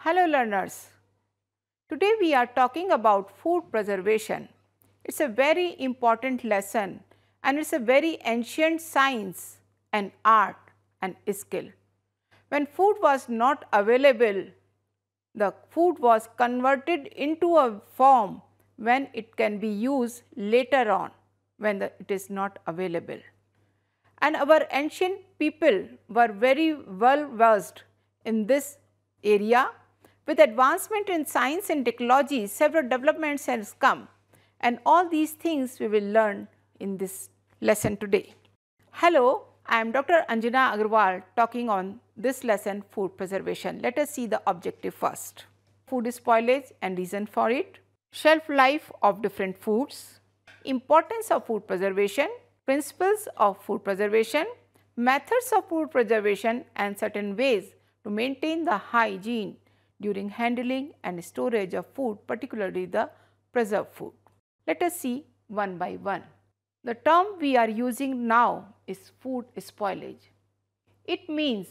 Hello learners, today we are talking about food preservation. It's a very important lesson and it's a very ancient science and art and skill. When food was not available, the food was converted into a form when it can be used later on when it is not available. And our ancient people were very well versed in this area. With advancement in science and technology, several developments has come, and all these things we will learn in this lesson today. Hello, I am Dr. Anjana Agarwal talking on this lesson, food preservation. Let us see the objective first. Food spoilage and reason for it, shelf life of different foods, importance of food preservation, principles of food preservation, methods of food preservation and certain ways to maintain the hygiene during handling and storage of food, particularly the preserved food. Let us see one by one. The term we are using now is food spoilage. It means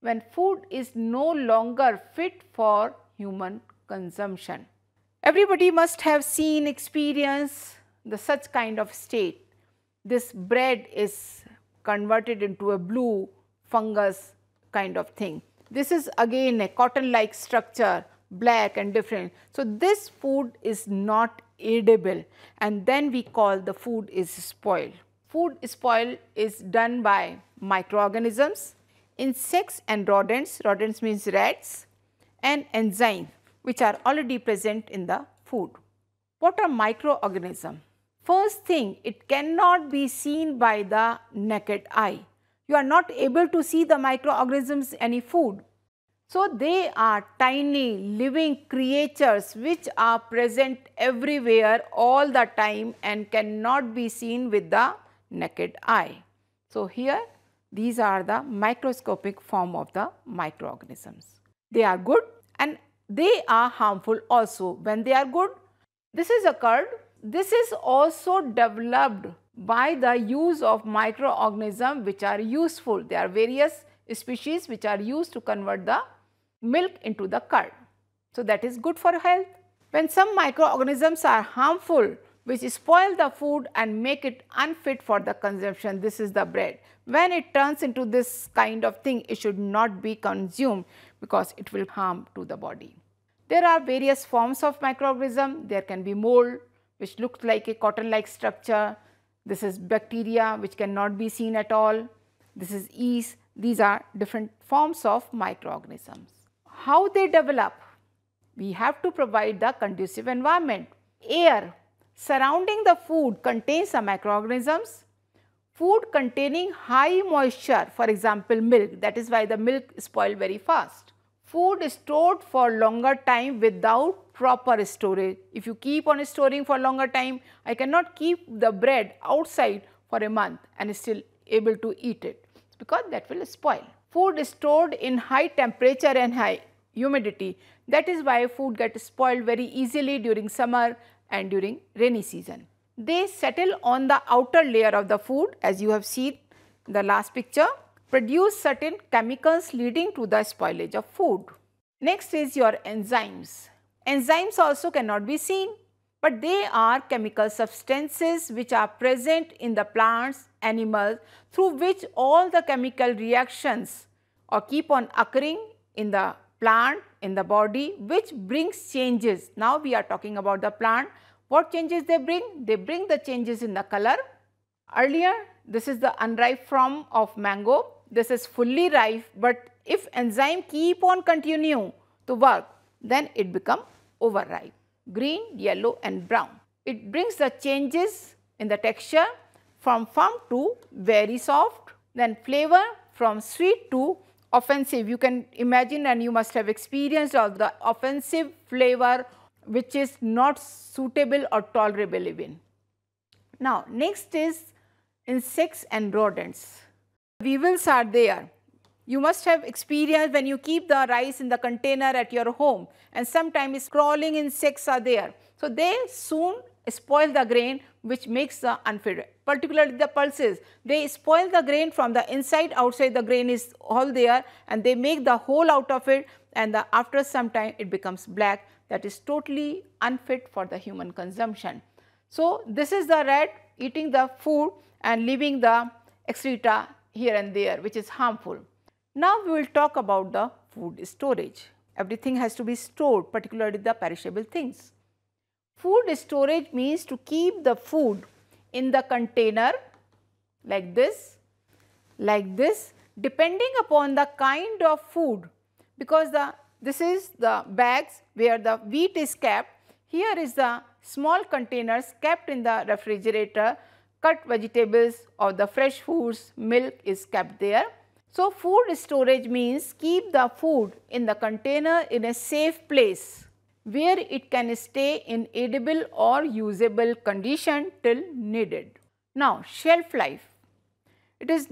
when food is no longer fit for human consumption. Everybody must have seen, experienced the such kind of state. This bread is converted into a blue fungus kind of thing. This is again a cotton-like structure, black and different. So, this food is not edible and then we call the food is spoiled. Food spoil is done by microorganisms, insects and rodents, rodents means rats, and enzymes which are already present in the food. What are microorganisms? First thing, it cannot be seen by the naked eye. You are not able to see the microorganisms in any food. So, they are tiny living creatures which are present everywhere all the time and cannot be seen with the naked eye. So, here these are the microscopic form of the microorganisms. They are good and they are harmful also. When they are good, this is occurred. This is also developed by the use of microorganisms which are useful. There are various species which are used to convert the milk into the curd. So, that is good for health. When some microorganisms are harmful which spoil the food and make it unfit for the consumption, this is the bread. When it turns into this kind of thing, it should not be consumed because it will harm to the body. There are various forms of microorganism. There can be mold which looks like a cotton-like structure. This is bacteria which cannot be seen at all. This is yeast. These are different forms of microorganisms. How they develop? We have to provide the conducive environment. Air surrounding the food contains the microorganisms. Food containing high moisture, for example milk, that is why the milk spoils very fast. Food is stored for longer time without proper storage. If you keep on storing for longer time, I cannot keep the bread outside for a month and still able to eat it because that will spoil. Food is stored in high temperature and high humidity. That is why food gets spoiled very easily during summer and during rainy season. They settle on the outer layer of the food, as you have seen in the last picture, produce certain chemicals leading to the spoilage of food. Next is your enzymes. Enzymes also cannot be seen, but they are chemical substances which are present in the plants, animals, through which all the chemical reactions or keep on occurring in the plant, in the body, which brings changes. Now we are talking about the plant. What changes they bring? They bring the changes in the color. Earlier, this is the unripe form of mango. This is fully ripe, but if enzyme keep on continue to work, then it become overripe, green, yellow and brown. It brings the changes in the texture from firm to very soft, then flavor from sweet to offensive. You can imagine and you must have experienced of the offensive flavor which is not suitable or tolerable even. Now, next is insects and rodents. Weevils are there. You must have experienced when you keep the rice in the container at your home and sometimes crawling insects are there. So, they soon spoil the grain, which makes the unfit. Particularly the pulses, they spoil the grain from the inside, outside the grain is all there, and they make the hole out of it, and after some time it becomes black. That is totally unfit for the human consumption. So, this is the rat eating the food and leaving the excreta here and there, which is harmful. Now, we will talk about the food storage. Everything has to be stored, particularly the perishable things. Food storage means to keep the food in the container like this, depending upon the kind of food, because this is the bags where the wheat is kept. Here is the small containers kept in the refrigerator, cut vegetables or the fresh foods, milk is kept there. So, food storage means keep the food in the container in a safe place where it can stay in edible or usable condition till needed. Now, shelf life. It is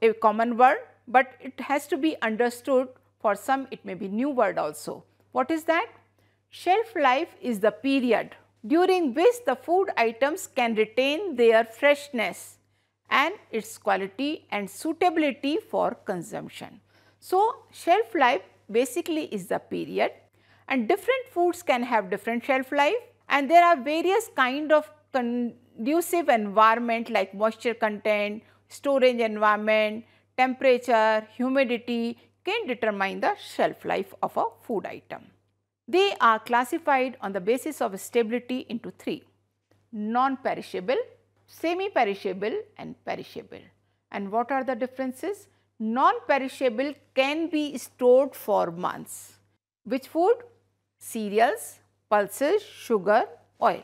a common word, but it has to be understood. For some it may be new word also. What is that? Shelf life is the period during which the food items can retain their freshness and its quality and suitability for consumption. So, shelf life basically is the period, and different foods can have different shelf life, and there are various kind of conducive environment like moisture content, storage environment, temperature, humidity can determine the shelf life of a food item. They are classified on the basis of stability into three: non-perishable, semi-perishable and perishable. And what are the differences? Non-perishable can be stored for months. Which food? Cereals, pulses, sugar, oil.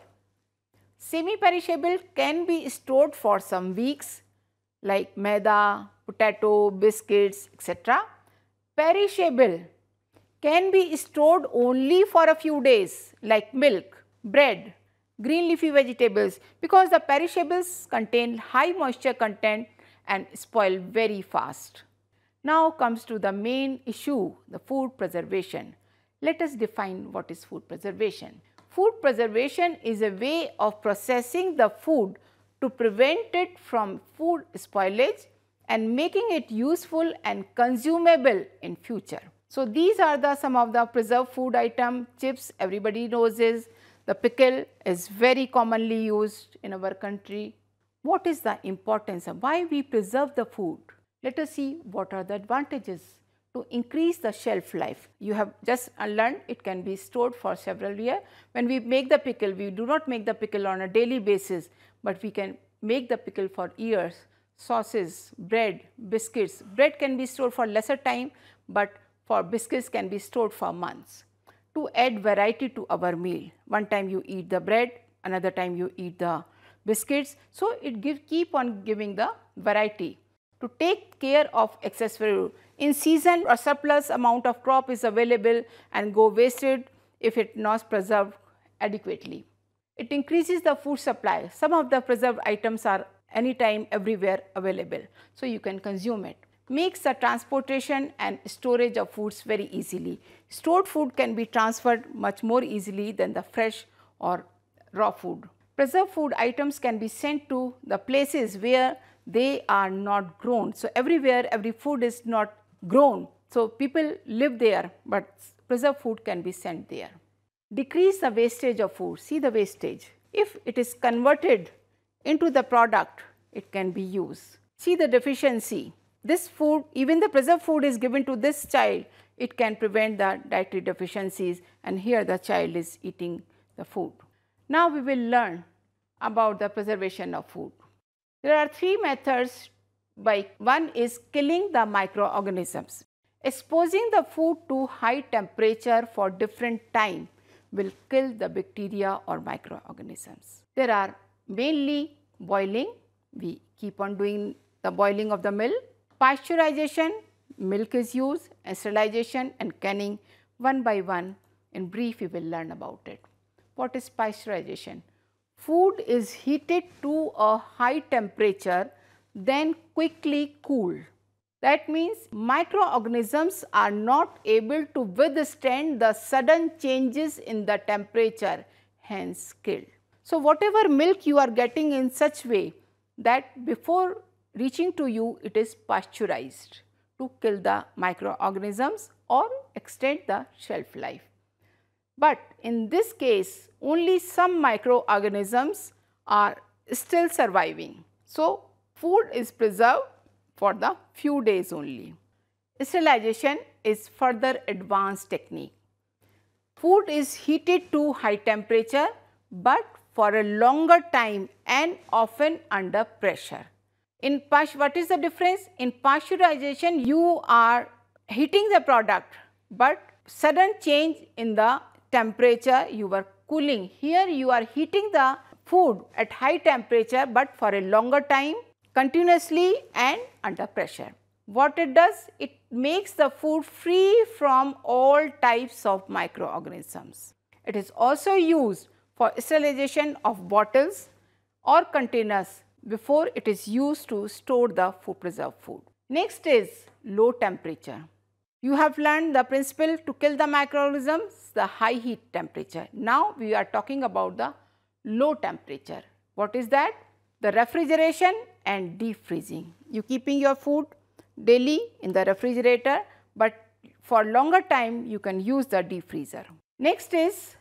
Semi-perishable can be stored for some weeks like maida, potato, biscuits, etc. Perishable can be stored only for a few days like milk, bread, green leafy vegetables, because the perishables contain high moisture content and spoil very fast. Now comes to the main issue, the food preservation. Let us define what is food preservation. Food preservation is a way of processing the food to prevent it from food spoilage and making it useful and consumable in future. So, these are some of the preserved food item. Chips, everybody knows is. The pickle is very commonly used in our country. What is the importance of why we preserve the food? Let us see what are the advantages to increase the shelf life. You have just learned it can be stored for several years. When we make the pickle, we do not make the pickle on a daily basis, but we can make the pickle for years. Sauces, bread, biscuits. Bread can be stored for lesser time, but for biscuits can be stored for months. To add variety to our meal, one time you eat the bread, another time you eat the biscuits. So, it keep on giving the variety. To take care of excess food. In season, a surplus amount of crop is available and go wasted if it not preserved adequately. It increases the food supply. Some of the preserved items are anytime, everywhere available, so you can consume it. Makes the transportation and storage of foods very easily. Stored food can be transferred much more easily than the fresh or raw food. Preserved food items can be sent to the places where they are not grown. So, everywhere every food is not grown. So, people live there, but preserved food can be sent there. Decrease the wastage of food. See the wastage. If it is converted into the product, it can be used. See the deficiency. This food, even the preserved food is given to this child, it can prevent the dietary deficiencies, and here the child is eating the food. Now, we will learn about the preservation of food. There are three methods. One is killing the microorganisms. Exposing the food to high temperature for different time will kill the bacteria or microorganisms. There are mainly boiling, we keep on doing the boiling of the milk, pasteurization, milk is used, and sterilization and canning. One by one, in brief we will learn about it. What is pasteurization? Food is heated to a high temperature, then quickly cooled. That means microorganisms are not able to withstand the sudden changes in the temperature, hence killed. So, whatever milk you are getting in such way that before reaching to you it is pasteurized to kill the microorganisms or extend the shelf life. But in this case only some microorganisms are still surviving. So, food is preserved for the few days only. Sterilization is further advanced technique. Food is heated to high temperature, but for a longer time and often under pressure. What is the difference? In pasteurization, you are heating the product, but sudden change in the temperature you are cooling. Here you are heating the food at high temperature, but for a longer time continuously and under pressure. What it does? It makes the food free from all types of microorganisms. It is also used for sterilization of bottles or containers before it is used to store the preserved food. Next is low temperature. You have learned the principle to kill the microorganisms, the high heat temperature. Now we are talking about the low temperature. What is that? The refrigeration and deep freezing. You keeping your food daily in the refrigerator, but for longer time you can use the deep freezer. Next is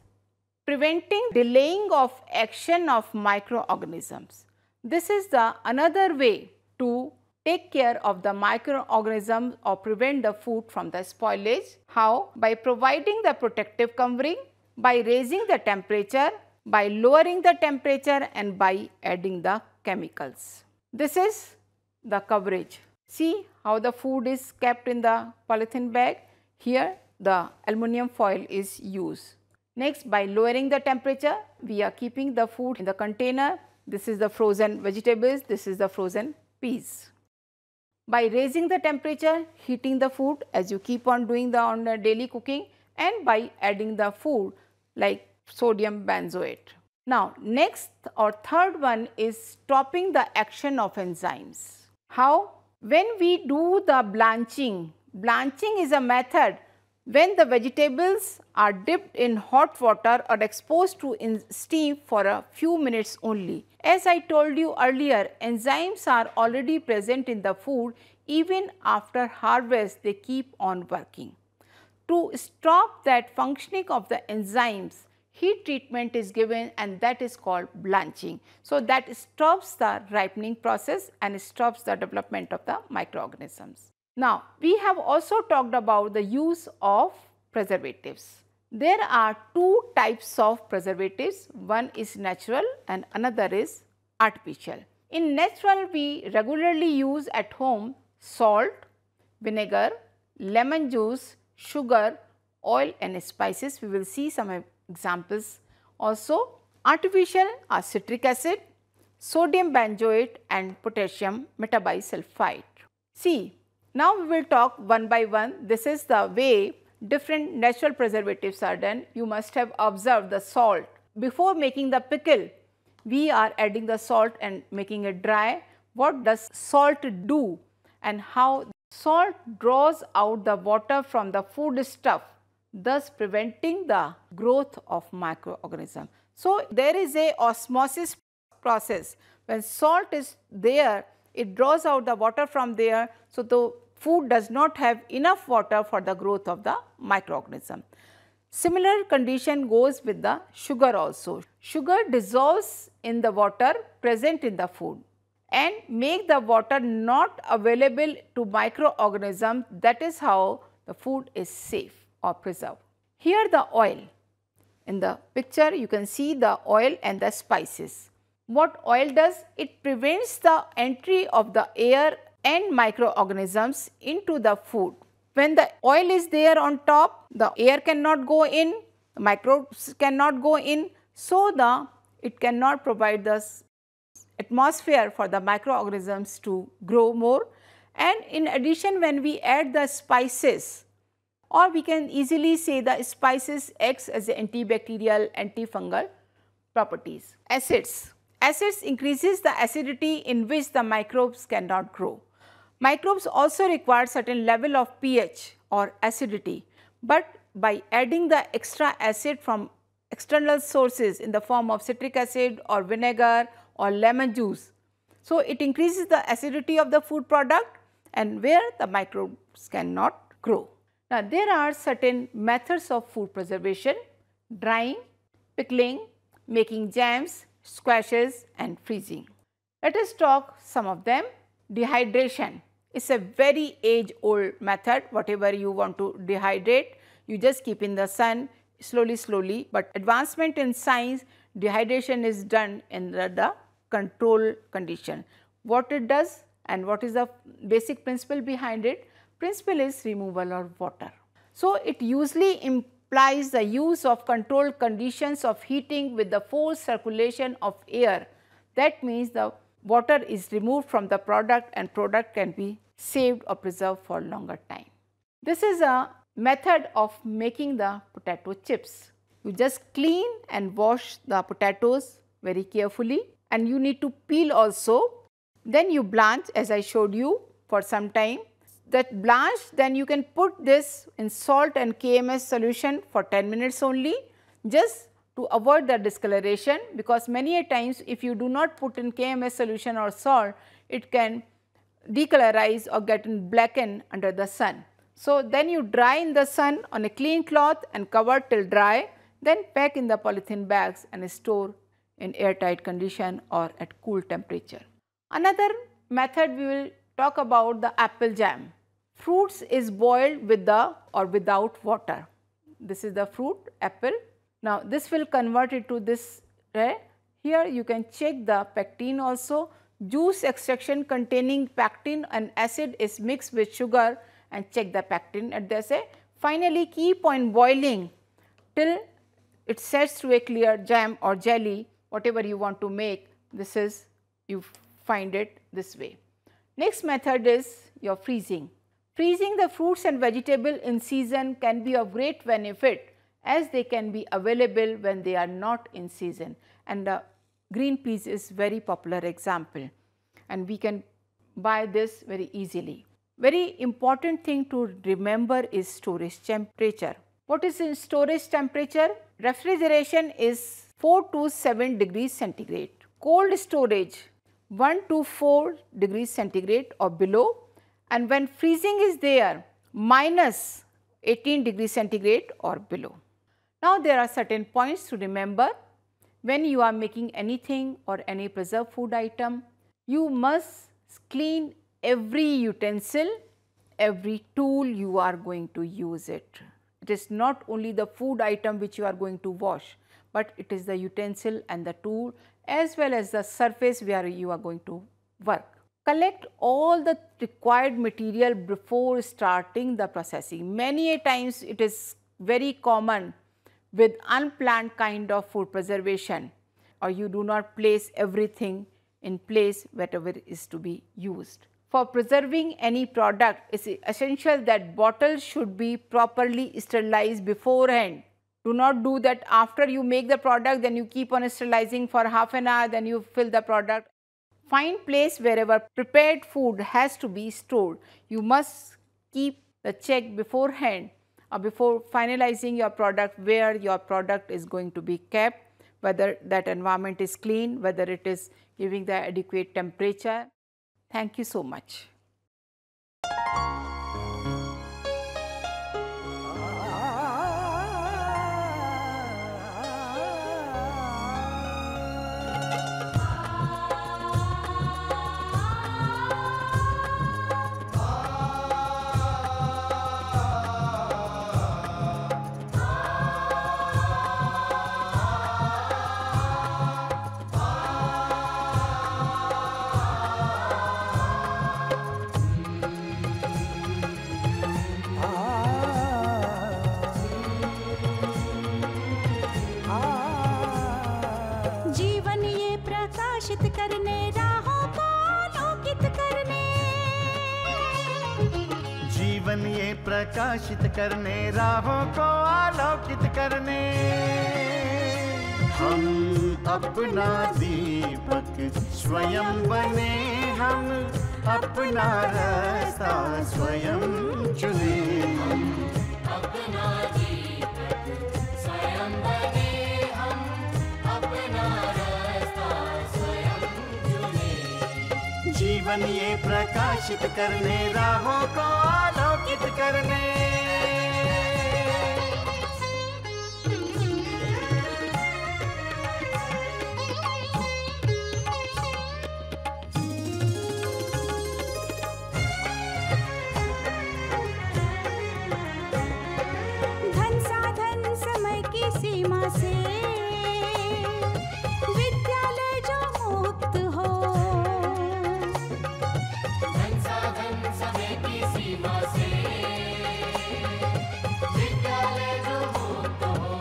preventing delaying of action of microorganisms. This is the another way to take care of the microorganisms or prevent the food from the spoilage. How? By providing the protective covering, by raising the temperature, by lowering the temperature and by adding the chemicals. This is the coverage. See how the food is kept in the polythene bag. Here the aluminum foil is used. Next, by lowering the temperature, we are keeping the food in the container. This is the frozen vegetables, this is the frozen peas. By raising the temperature, heating the food as you keep on doing the daily cooking, and by adding the food like sodium benzoate. Now, next or third one is stopping the action of enzymes. How? When we do the blanching, blanching is a method when the vegetables are dipped in hot water or exposed to steam for a few minutes only. As I told you earlier, enzymes are already present in the food. Even after harvest, they keep on working. To stop that functioning of the enzymes, heat treatment is given and that is called blanching. So, that stops the ripening process and stops the development of the microorganisms. Now, we have also talked about the use of preservatives. There are two types of preservatives. One is natural and another is artificial. In natural, we regularly use at home salt, vinegar, lemon juice, sugar, oil and spices. We will see some examples. Also, artificial are citric acid, sodium benzoate and potassium metabisulfite. See, now we will talk one by one. This is the way different natural preservatives are done. You must have observed the salt. Before making the pickle, we are adding the salt and making it dry. What does salt do and how? Salt draws out the water from the food stuff, thus preventing the growth of microorganisms. So, there is a osmosis process. When salt is there, it draws out the water from there. So, the food does not have enough water for the growth of the microorganism. Similar condition goes with the sugar also. Sugar dissolves in the water present in the food and make the water not available to microorganisms. That is how the food is safe or preserved. Here the oil. In the picture you can see the oil and the spices. What oil does? It prevents the entry of the air and microorganisms into the food. When the oil is there on top, the air cannot go in, the microbes cannot go in, so it cannot provide the atmosphere for the microorganisms to grow more. And in addition, when we add the spices, or we can easily say the spices acts as antibacterial, antifungal properties. Acids. Acids increases the acidity in which the microbes cannot grow. Microbes also require certain level of pH or acidity, but by adding the extra acid from external sources in the form of citric acid or vinegar or lemon juice. So, it increases the acidity of the food product and where the microbes cannot grow. Now, there are certain methods of food preservation: drying, pickling, making jams, squashes and freezing. Let us talk some of them. Dehydration is a very age-old method. Whatever you want to dehydrate, you just keep in the sun slowly, but advancement in science, dehydration is done in the control condition. What it does and what is the basic principle behind it? Principle is removal of water. So, it usually implies the use of controlled conditions of heating with the forced circulation of air. That means the water is removed from the product and product can be saved or preserved for longer time. This is a method of making the potato chips. You just clean and wash the potatoes very carefully and you need to peel also. Then you blanch as I showed you for some time. That blanch, then you can put this in salt and KMS solution for 10 minutes only, just to avoid the discoloration, because many a times if you do not put in KMS solution or salt, it can decolorize or get blackened under the sun. So, then you dry in the sun on a clean cloth and cover till dry, then pack in the polythene bags and store in airtight condition or at cool temperature. Another method we will talk about the apple jam. Fruits is boiled with the or without water. This is the fruit apple. Now, this will convert it to this. Here you can check the pectin also. Juice extraction containing pectin and acid is mixed with sugar and check the pectin at this. Finally, keep on boiling till it sets to a clear jam or jelly, whatever you want to make. This is, you find it this way. Next method is your freezing. Freezing the fruits and vegetables in season can be of great benefit as they can be available when they are not in season, and the green peas is very popular example and we can buy this very easily. Very important thing to remember is storage temperature. What is in storage temperature? Refrigeration is 4 to 7 degrees centigrade. Cold storage 1 to 4 degrees centigrade or below, and when freezing is there, minus 18 degrees centigrade or below. Now, there are certain points to remember. When you are making anything or any preserved food item, you must clean every utensil, every tool you are going to use it. It is not only the food item which you are going to wash, but it is the utensil and the tool as well as the surface where you are going to work. Collect all the required material before starting the processing. Many a times it is very common with unplanned kind of food preservation, or you do not place everything in place whatever is to be used. For preserving any product, it is essential that bottles should be properly sterilized beforehand. Do not do that after you make the product, then you keep on sterilizing for half an hour, then you fill the product. Find place wherever prepared food has to be stored. You must keep the check beforehand or before finalizing your product where your product is going to be kept, whether that environment is clean, whether it is giving the adequate temperature. Thank you so much. करने राहों को आलोकित करने, जीवन ये प्रकाशित करने राहों को आलोकित करने, हम अपना दीपक स्वयं बने, हम अपना रास्ता स्वयं चुने, हम अपना दीपक स्वयं बने, जीवन ये प्रकाशित करने, राहों को आलोकित करने। धन साधन समय की सीमा से विद्यालय जो मुक्त हो, धन साधन समय की सीमा से विद्यालय जो मुक्त हो।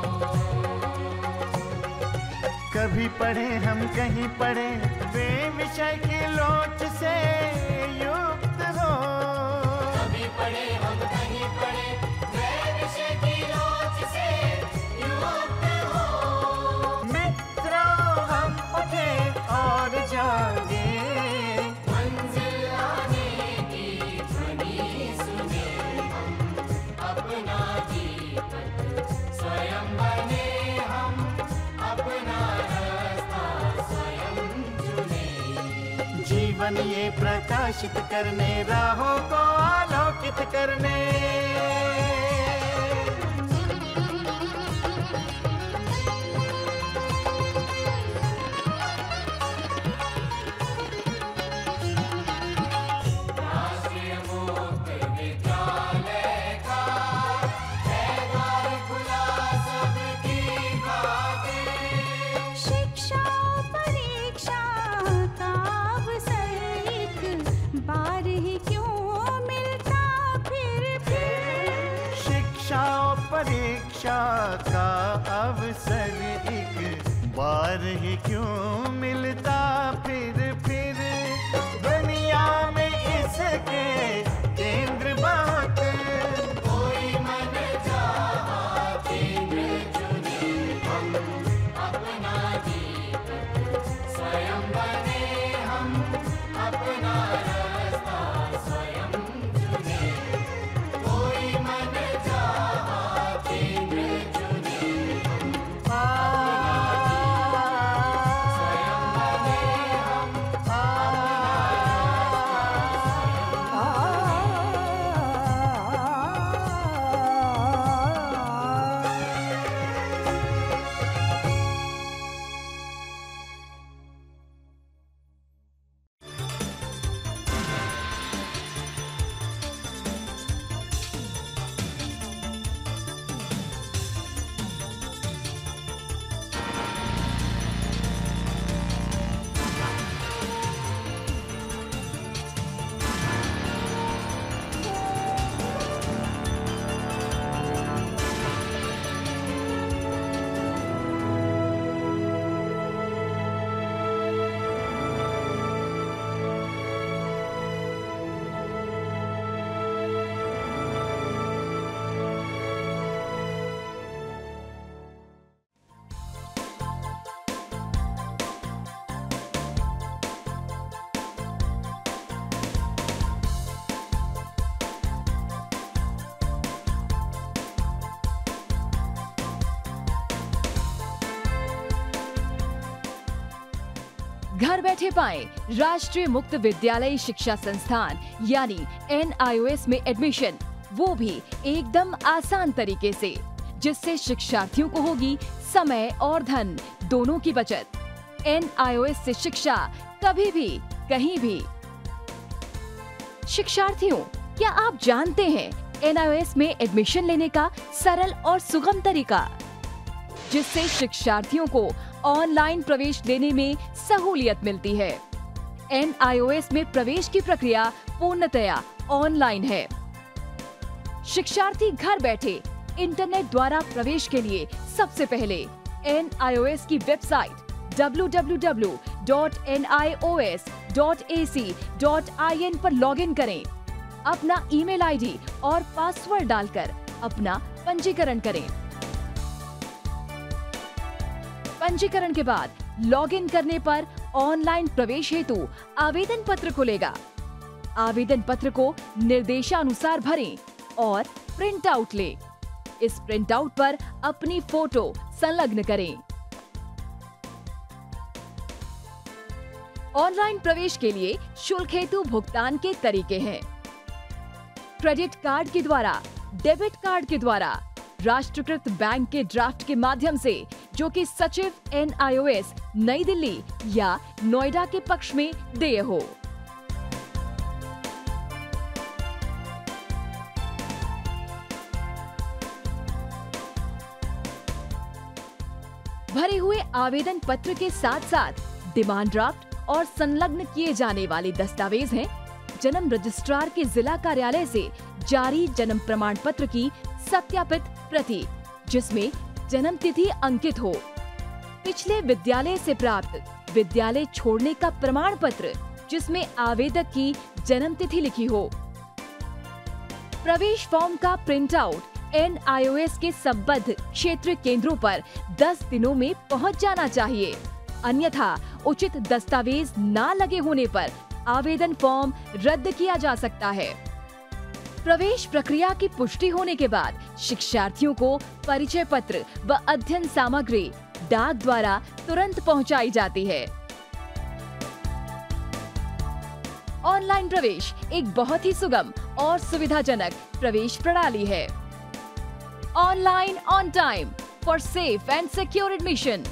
कभी पढ़े हम कहीं पढ़े, वे विषय की लोच से युक्त हो। कभी पढ़े हम कहीं पढ़े, वे विषय की लोच से युक्त हो। मित्रों हम उठे और जागे, मंजिल आने की ध्वनि सुने हम, अपना जीवन स्वयं बने हम, अपना रास्ता स्वयं चुने। जीवन ये प्रकाशित करने, राहों को आलोकित करने। राष्ट्रीय मुक्त विद्यालय का है द्वार खुला सबकी खातिर। शिक्षा परीक्षा का अवसर एक बार ही क्यों मिलता फिर। शिक्षा और परीक्षा का अवसर एक बार ही क्यों मिलता फिर। दुनिया में इसके केंद्र बहुत, कोई मन चाहा केंद्र चुने हम, अपना जीवन स्वयं बने हम, अपना रास्ता स्वयं चुने। कोई मन चाहा केंद्र चुने हम, स्वयं बने हम, घर बैठे पाएं राष्ट्रीय मुक्त विद्यालय शिक्षा संस्थान यानी NIOS में एडमिशन, वो भी एकदम आसान तरीके से, जिससे शिक्षार्थियों को होगी समय और धन दोनों की बचत। NIOS से शिक्षा कभी भी कहीं भी। शिक्षार्थियों, क्या आप जानते हैं NIOS में एडमिशन लेने का सरल और सुगम तरीका, जिससे शिक्षार्थियों को ऑनलाइन प्रवेश लेने में सहूलियत मिलती है। NIOS में प्रवेश की प्रक्रिया पूर्णतया ऑनलाइन है। शिक्षार्थी घर बैठे इंटरनेट द्वारा प्रवेश के लिए सबसे पहले NIOS की वेबसाइट www.nios.ac.in पर लॉगिन करें। अपना ईमेल आईडी और पासवर्ड डालकर अपना पंजीकरण करें। पंजीकरण के बाद लॉगिन करने पर ऑनलाइन प्रवेश हेतु आवेदन पत्र खुलेगा। आवेदन पत्र को निर्देशानुसार भरें और प्रिंट आउट लें। इस प्रिंट आउट पर अपनी फोटो संलग्न करें। ऑनलाइन प्रवेश के लिए शुल्क हेतु भुगतान के तरीके हैं। क्रेडिट कार्ड के द्वारा, डेबिट कार्ड के द्वारा, राष्ट्रीयकृत बैंक के ड्राफ्ट के माध्यम से, जो कि सचिव NIOS नई दिल्ली या नोएडा के पक्ष में देय हो। भरे हुए आवेदन पत्र के साथ साथ डिमांड ड्राफ्ट और संलग्न किए जाने वाले दस्तावेज हैं जन्म रजिस्ट्रार के जिला कार्यालय से जारी जन्म प्रमाण पत्र की सत्यापित प्रति, जिसमें जन्म तिथि अंकित हो, पिछले विद्यालय से प्राप्त विद्यालय छोड़ने का प्रमाण पत्र जिसमें आवेदक की जन्म तिथि लिखी हो, प्रवेश फॉर्म का प्रिंट आउट NIOS के संबद्ध क्षेत्रीय केंद्रों पर 10 दिनों में पहुंच जाना चाहिए, अन्यथा उचित दस्तावेज न लगे होने पर आवेदन फॉर्म रद्द किया जा सकता है। प्रवेश प्रक्रिया की पुष्टि होने के बाद शिक्षार्थियों को परिचय पत्र व अध्ययन सामग्री डाक द्वारा तुरंत पहुंचाई जाती है। ऑनलाइन प्रवेश एक बहुत ही सुगम और सुविधाजनक प्रवेश प्रणाली है। Online on time for safe and secure admission.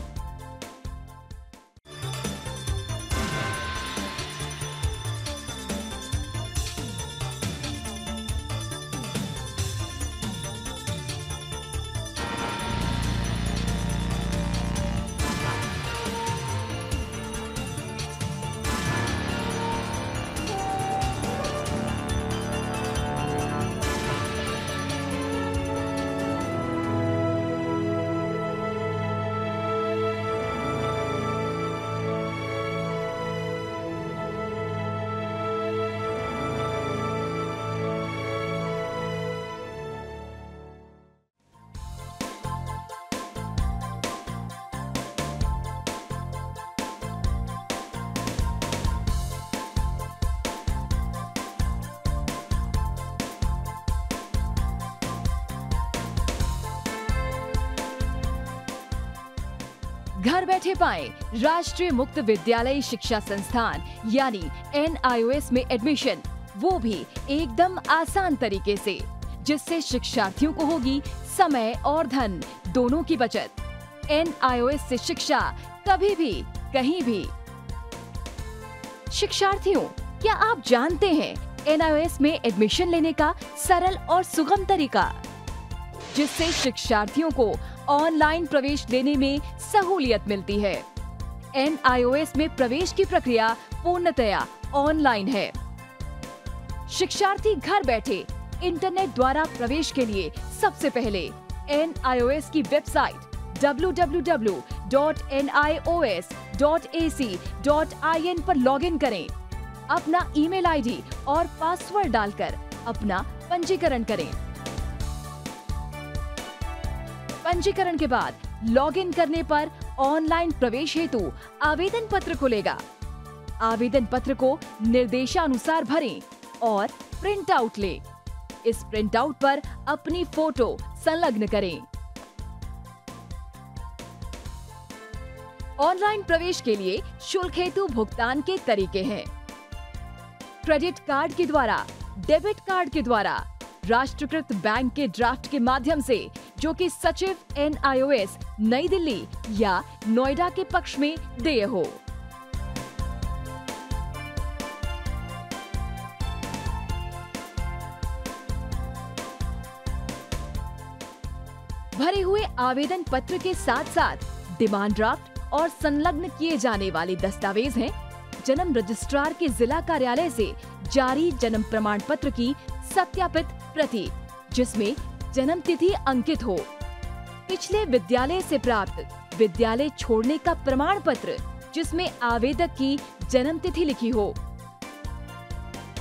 घर बैठे पाएं राष्ट्रीय मुक्त विद्यालय शिक्षा संस्थान यानी NIOS में एडमिशन, वो भी एकदम आसान तरीके से, जिससे शिक्षार्थियों को होगी समय और धन दोनों की बचत। NIOS से शिक्षा कभी भी कहीं भी। शिक्षार्थियों, क्या आप जानते हैं NIOS में एडमिशन लेने का सरल और सुगम तरीका, जिससे शिक्षार्थियों को ऑनलाइन प्रवेश लेने में सहूलियत मिलती है। NIOS में प्रवेश की प्रक्रिया पूर्णतया ऑनलाइन है। शिक्षार्थी घर बैठे इंटरनेट द्वारा प्रवेश के लिए सबसे पहले NIOS की वेबसाइट www.nios.ac.in पर लॉगिन करें, अपना ईमेल आईडी और पासवर्ड डालकर अपना पंजीकरण करें। पंजीकरण के बाद लॉगिन करने पर ऑनलाइन प्रवेश हेतु आवेदन पत्र खुलेगा। आवेदन पत्र को निर्देशानुसार भरें और प्रिंट आउट लें। इस प्रिंट आउट पर अपनी फोटो संलग्न करें। ऑनलाइन प्रवेश के लिए शुल्क हेतु भुगतान के तरीके हैं। क्रेडिट कार्ड के द्वारा, डेबिट कार्ड के द्वारा, राष्ट्रीयकृत बैंक के ड्राफ्ट के माध्यम से, जो कि सचिव NIOS नई दिल्ली या नोएडा के पक्ष में देय हो। भरे हुए आवेदन पत्र के साथ साथ डिमांड ड्राफ्ट और संलग्न किए जाने वाले दस्तावेज हैं जन्म रजिस्ट्रार के जिला कार्यालय से जारी जन्म प्रमाण पत्र की सत्यापित प्रति, जिसमें जन्म तिथि अंकित हो, पिछले विद्यालय से प्राप्त विद्यालय छोड़ने का प्रमाण पत्र जिसमें आवेदक की जन्म तिथि लिखी हो,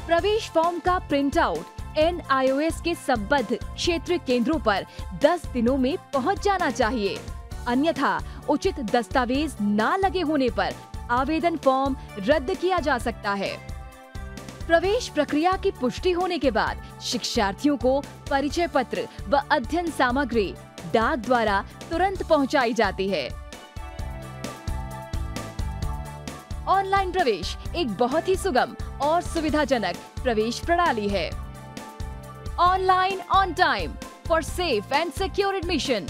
प्रवेश फॉर्म का प्रिंट आउट NIOS के संबद्ध क्षेत्रीय केंद्रों पर 10 दिनों में पहुंच जाना चाहिए, अन्यथा उचित दस्तावेज न लगे होने पर आवेदन फॉर्म रद्द किया जा सकता है। प्रवेश प्रक्रिया की पुष्टि होने के बाद शिक्षार्थियों को परिचय पत्र व अध्ययन सामग्री डाक द्वारा तुरंत पहुंचाई जाती है। ऑनलाइन प्रवेश एक बहुत ही सुगम और सुविधाजनक प्रवेश प्रणाली है। Online on time for safe and secure admission.